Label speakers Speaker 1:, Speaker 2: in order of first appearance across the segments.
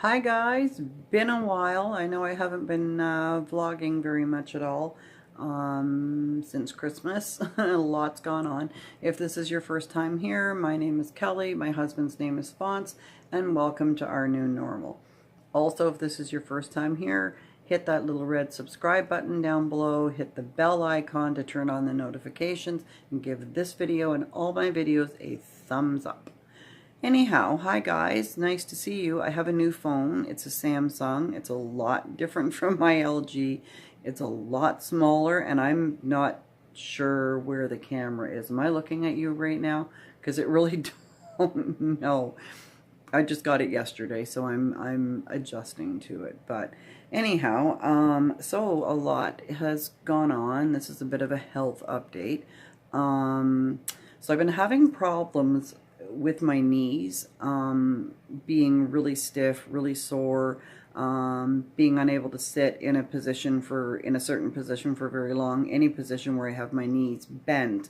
Speaker 1: Hi guys, been a while. I know I haven't been vlogging very much at all since Christmas. A lot's gone on. If this is your first time here, my name is Kelly, my husband's name is Fonce, and welcome to our new normal. Also, if this is your first time here, hit that little red subscribe button down below, hit the bell icon to turn on the notifications, and give this video and all my videos a thumbs up. Anyhow, hi guys, nice to see you. I have a new phone. It's a Samsung. It's a lot different from my LG. It's a lot smaller, and I'm not sure where the camera is. Am I looking at you right now? Because it really don't know. I just got it yesterday, so I'm adjusting to it. But anyhow, so a lot has gone on. This is a bit of a health update. So I've been having problems with my knees, being really stiff, really sore, being unable to sit in a certain position for very long, any position where I have my knees bent.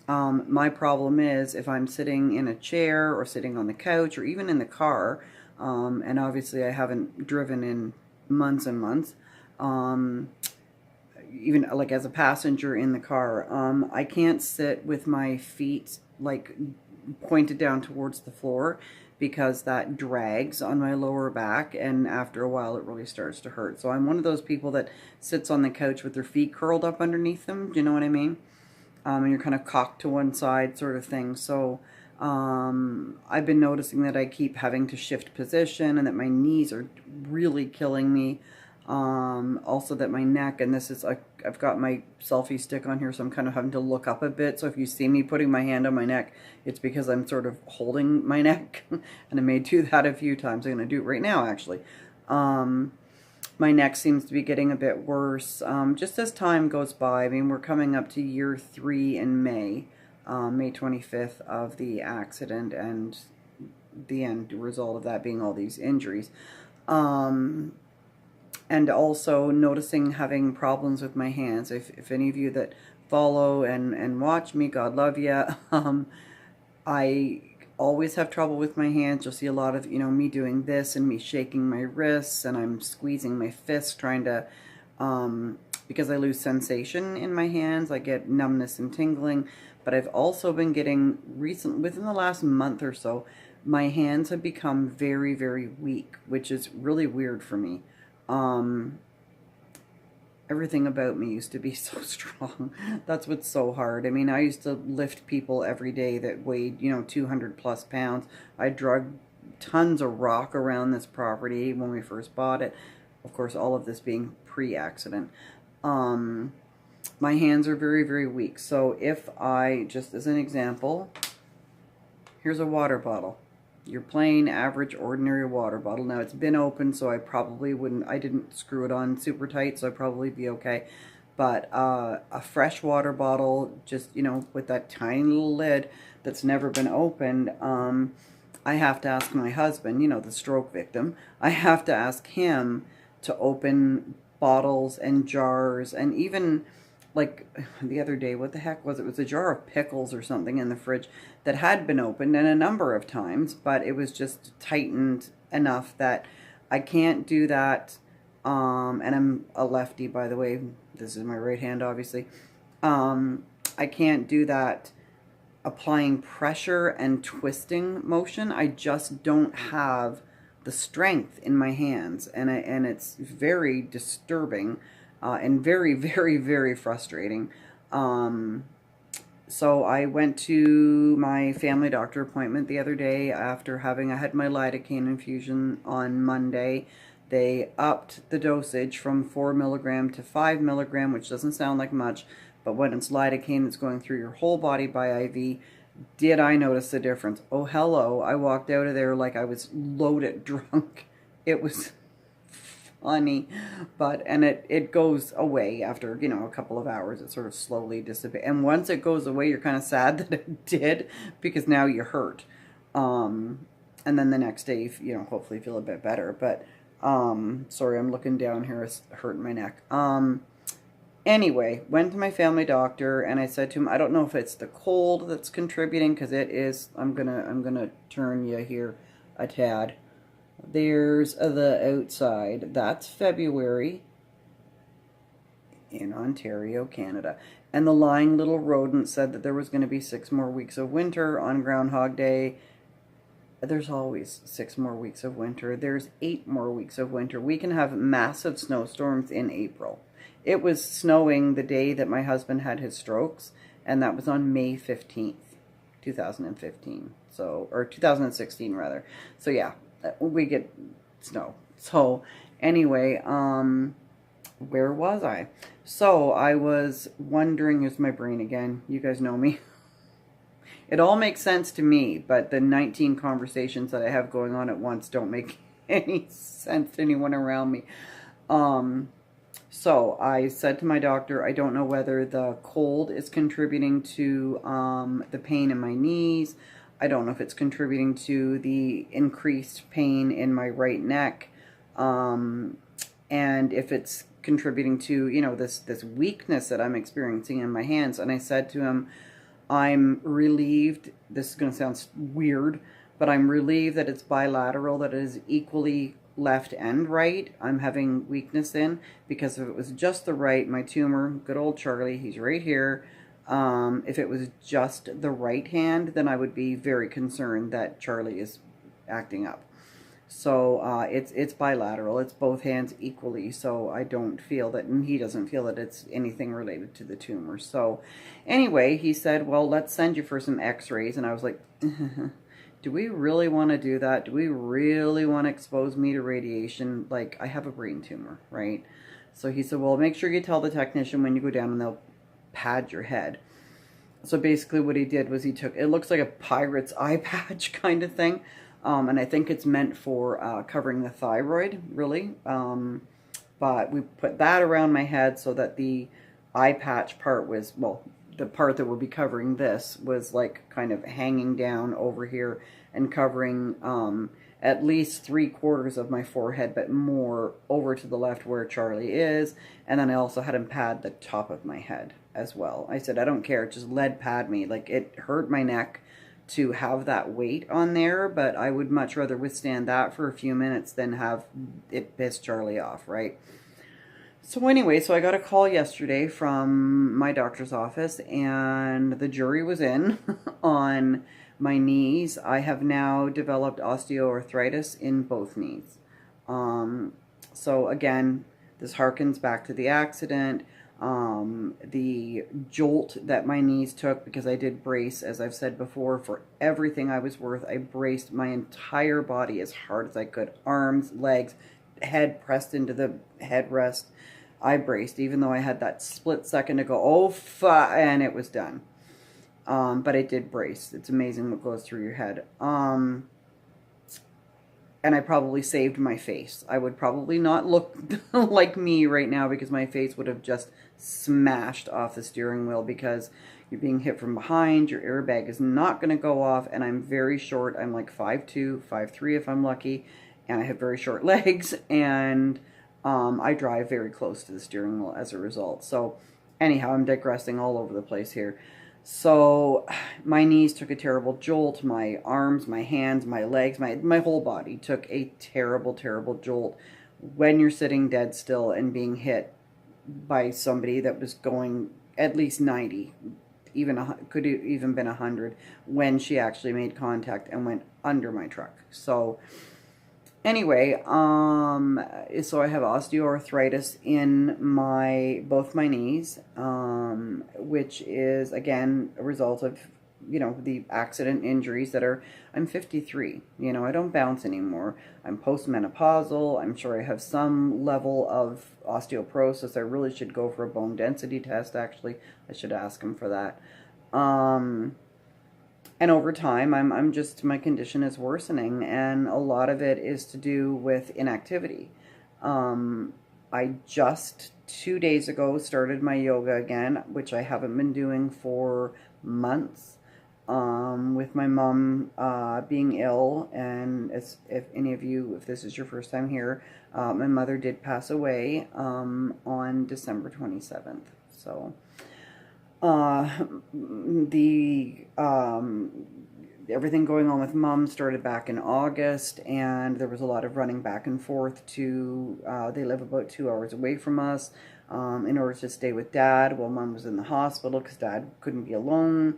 Speaker 1: My problem is if I'm sitting in a chair or sitting on the couch or even in the car, and obviously I haven't driven in months and months, even like as a passenger in the car, I can't sit with my feet like pointed down towards the floor because that drags on my lower back, and after a while it really starts to hurt. So I'm one of those people that sits on the couch with their feet curled up underneath them. Do you know what I mean? And you're kind of cocked to one side sort of thing. So I've been noticing that I keep having to shift position and that my knees are really killing me. Also that my neck, and this is, I've got my selfie stick on here, so I'm kind of having to look up a bit. So if you see me putting my hand on my neck, it's because I'm sort of holding my neck. And I may do that a few times. I'm going to do it right now, actually. My neck seems to be getting a bit worse just as time goes by. I mean, we're coming up to year 3 in May, May 25th of the accident, and the end result of that being all these injuries. And also noticing having problems with my hands. If any of you that follow and watch me, God love you, I always have trouble with my hands. You'll see a lot of, me doing this and me shaking my wrists, and I'm squeezing my fists trying to, because I lose sensation in my hands, I get numbness and tingling. But I've also been getting within the last month or so, my hands have become very, very weak, which is really weird for me. Everything about me used to be so strong. That's what's so hard. I mean, I used to lift people every day that weighed, 200 plus pounds. I drug tons of rock around this property when we first bought it. Of course, all of this being pre-accident. My hands are very, very weak. So if I, just as an example, here's a water bottle. Your plain, average, ordinary water bottle. Now, it's been open, so I probably wouldn't, I didn't screw it on super tight, so I'd probably be okay. But a fresh water bottle, just, with that tiny little lid that's never been opened, I have to ask my husband, the stroke victim, I have to ask him to open bottles and jars, and even like the other day, what the heck was it? It was a jar of pickles or something in the fridge that had been opened and a number of times, but it was just tightened enough that I can't do that. And I'm a lefty, by the way. This is my right hand, obviously. I can't do that applying pressure and twisting motion. I just don't have the strength in my hands, and it's very disturbing. And very, very, very frustrating. So I went to my family doctor appointment the other day after I had my lidocaine infusion on Monday. They upped the dosage from 4 milligram to 5 milligram, which doesn't sound like much, but when it's lidocaine that's going through your whole body by IV, did I notice the difference? Oh, hello. I walked out of there like I was loaded drunk. It was funny, and it goes away after, a couple of hours. It sort of slowly dissipates, and once it goes away, you're kind of sad that it did, because now you hurt, and then the next day, hopefully feel a bit better. But sorry, I'm looking down here, it's hurting my neck. Anyway, went to my family doctor, and I said to him, I don't know if it's the cold that's contributing, because it is. I'm gonna turn you here a tad. There's the outside. That's February in Ontario, Canada. And the lying little rodent said that there was going to be 6 more weeks of winter on Groundhog Day. There's always 6 more weeks of winter. There's 8 more weeks of winter. We can have massive snowstorms in April. It was snowing the day that my husband had his strokes, and that was on May 15th, 2015. So, or 2016 rather. So yeah, we get snow. So anyway, where was I? So I was wondering, here's my brain again. You guys know me. It all makes sense to me, but the 19 conversations that I have going on at once don't make any sense to anyone around me. So I said to my doctor, I don't know whether the cold is contributing to the pain in my knees. I don't know if it's contributing to the increased pain in my right neck. And if it's contributing to, you know, this weakness that I'm experiencing in my hands. And I said to him, I'm relieved, this is going to sound weird, but I'm relieved that it's bilateral, that it is equally left and right I'm having weakness in, because if it was just the right, my tumor, good old Charlie, he's right here. If it was just the right hand, then I would be very concerned that Charlie is acting up. So it's bilateral. It's both hands equally. So I don't feel that, and he doesn't feel that it's anything related to the tumor. So anyway, he said, well, let's send you for some x-rays. And I was like, do we really want to do that? Do we really want to expose me to radiation? Like, I have a brain tumor, right? So he said, well, make sure you tell the technician when you go down and they'll pad your head. So basically what he did was he took, it looks like a pirate's eye patch kind of thing. And I think it's meant for covering the thyroid, really. But we put that around my head so that the eye patch part was, well, the part that would be covering this was like kind of hanging down over here and covering at least 3/4 of my forehead, but more over to the left where Charlie is. And then I also had him pad the top of my head as well. I said, I don't care, just lead pad me. Like, it hurt my neck to have that weight on there, but I would much rather withstand that for a few minutes than have it piss Charlie off, right? So anyway, so I got a call yesterday from my doctor's office, and the jury was in on my knees. I have now developed osteoarthritis in both knees. So again, this harkens back to the accident. The jolt that my knees took, because I did brace, as I've said before, for everything I was worth. I braced my entire body as hard as I could. Arms, legs, head pressed into the headrest. I braced, even though I had that split second to go, oh, fuck, and it was done. But I did brace. It's amazing what goes through your head. And I probably saved my face. I would probably not look like me right now, because my face would have just smashed off the steering wheel, because you're being hit from behind. Your airbag is not going to go off, and I'm very short. I'm like 5'2", 5'3" if I'm lucky, and I have very short legs, and I drive very close to the steering wheel as a result. So anyhow, I'm digressing all over the place here. So my knees took a terrible jolt. My arms, my hands, my legs, my whole body took a terrible, terrible jolt when you're sitting dead still and being hit by somebody that was going at least 90, could have even been 100, when she actually made contact and went under my truck. So anyway, so I have osteoarthritis in both my knees, which is, again, a result of, you know, the accident injuries that are, I'm 53, you know, I don't bounce anymore. I'm postmenopausal. I'm sure I have some level of osteoporosis. I really should go for a bone density test, actually. I should ask him for that. And over time, my condition is worsening, and a lot of it is to do with inactivity. I just 2 days ago started my yoga again, which I haven't been doing for months, with my mom being ill. And if any of you, if this is your first time here, my mother did pass away on December 27th. So the everything going on with Mom started back in August, and there was a lot of running back and forth to, they live about 2 hours away from us, in order to stay with Dad while Mom was in the hospital because Dad couldn't be alone.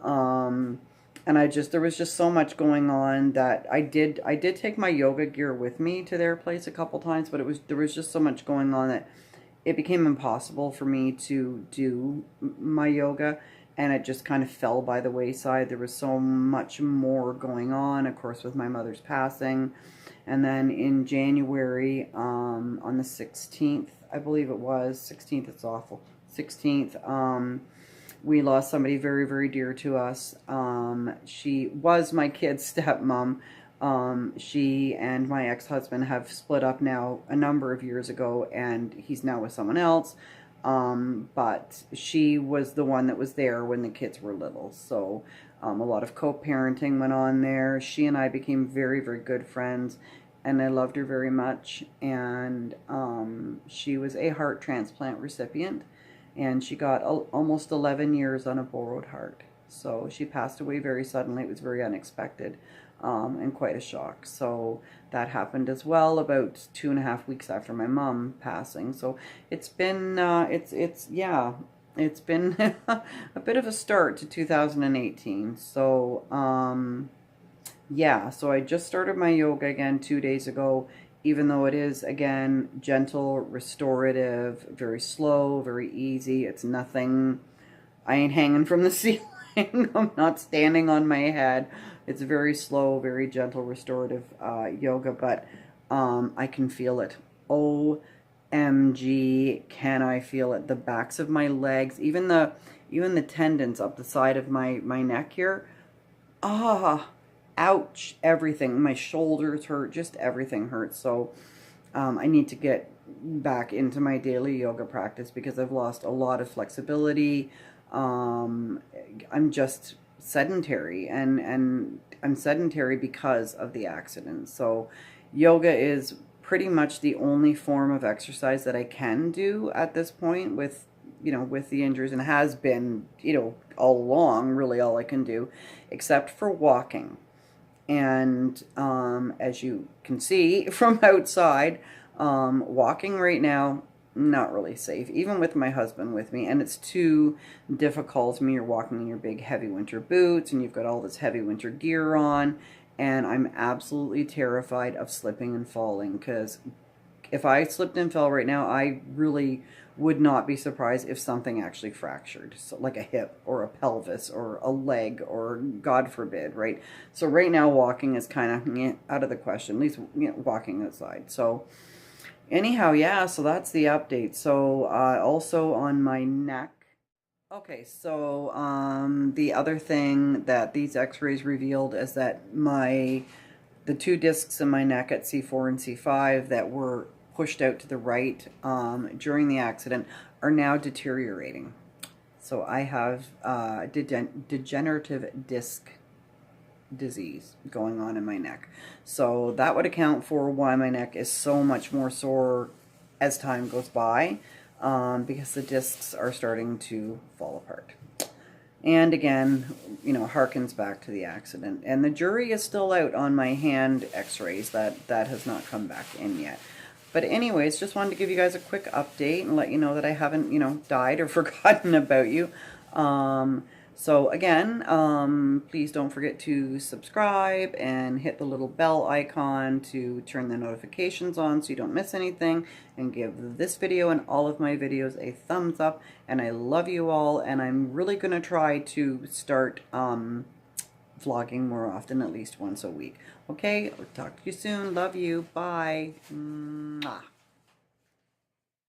Speaker 1: And there was just so much going on that I did take my yoga gear with me to their place a couple times, but there was just so much going on that it became impossible for me to do my yoga, and it just kind of fell by the wayside. There was so much more going on, of course, with my mother's passing. And then in January, on the 16th, I believe it was, 16th, it's awful, 16th, we lost somebody very, very dear to us. She was my kid's stepmom. She and my ex-husband have split up now a number of years ago, and he's now with someone else. But she was the one that was there when the kids were little. So a lot of co-parenting went on there. She and I became very, very good friends, and I loved her very much. And she was a heart transplant recipient, and she got almost 11 years on a borrowed heart. So she passed away very suddenly. It was very unexpected, and quite a shock. So that happened as well about 2.5 weeks after my mom passing. So it's been, it's been a bit of a start to 2018. So, yeah, so I just started my yoga again 2 days ago, even though it is, again, gentle, restorative, very slow, very easy. It's nothing, I ain't hanging from the ceiling. I'm not standing on my head. It's very slow, very gentle, restorative yoga, but I can feel it. OMG, can I feel it? The backs of my legs, even the tendons up the side of my neck here. Ouch, everything. My shoulders hurt, just everything hurts. So I need to get back into my daily yoga practice because I've lost a lot of flexibility. I'm just sedentary, and I'm sedentary because of the accident. So yoga is pretty much the only form of exercise that I can do at this point with, with the injuries, and has been, all along, really all I can do, except for walking. And as you can see from outside, walking right now, not really safe, even with my husband with me, and it's too difficult when you're walking in your big heavy winter boots and you've got all this heavy winter gear on, and I'm absolutely terrified of slipping and falling, because if I slipped and fell right now, I really would not be surprised if something actually fractured, so like a hip or a pelvis or a leg, or God forbid, right? So right now walking is kind of out of the question, at least walking outside. So anyhow, yeah, so that's the update. So also on my neck. Okay, so the other thing that these x-rays revealed is that the 2 discs in my neck at C4 and C5 that were pushed out to the right during the accident are now deteriorating. So I have degenerative disc disease going on in my neck. So that would account for why my neck is so much more sore as time goes by, because the discs are starting to fall apart. And again, harkens back to the accident. And the jury is still out on my hand x-rays. That has not come back in yet. But anyways, just wanted to give you guys a quick update and let you know that I haven't, died or forgotten about you. So again, please don't forget to subscribe and hit the little bell icon to turn the notifications on so you don't miss anything, and give this video and all of my videos a thumbs up. And I love you all, and I'm really going to try to start vlogging more often, at least once a week. Okay, I'll talk to you soon. Love you. Bye. Mwah.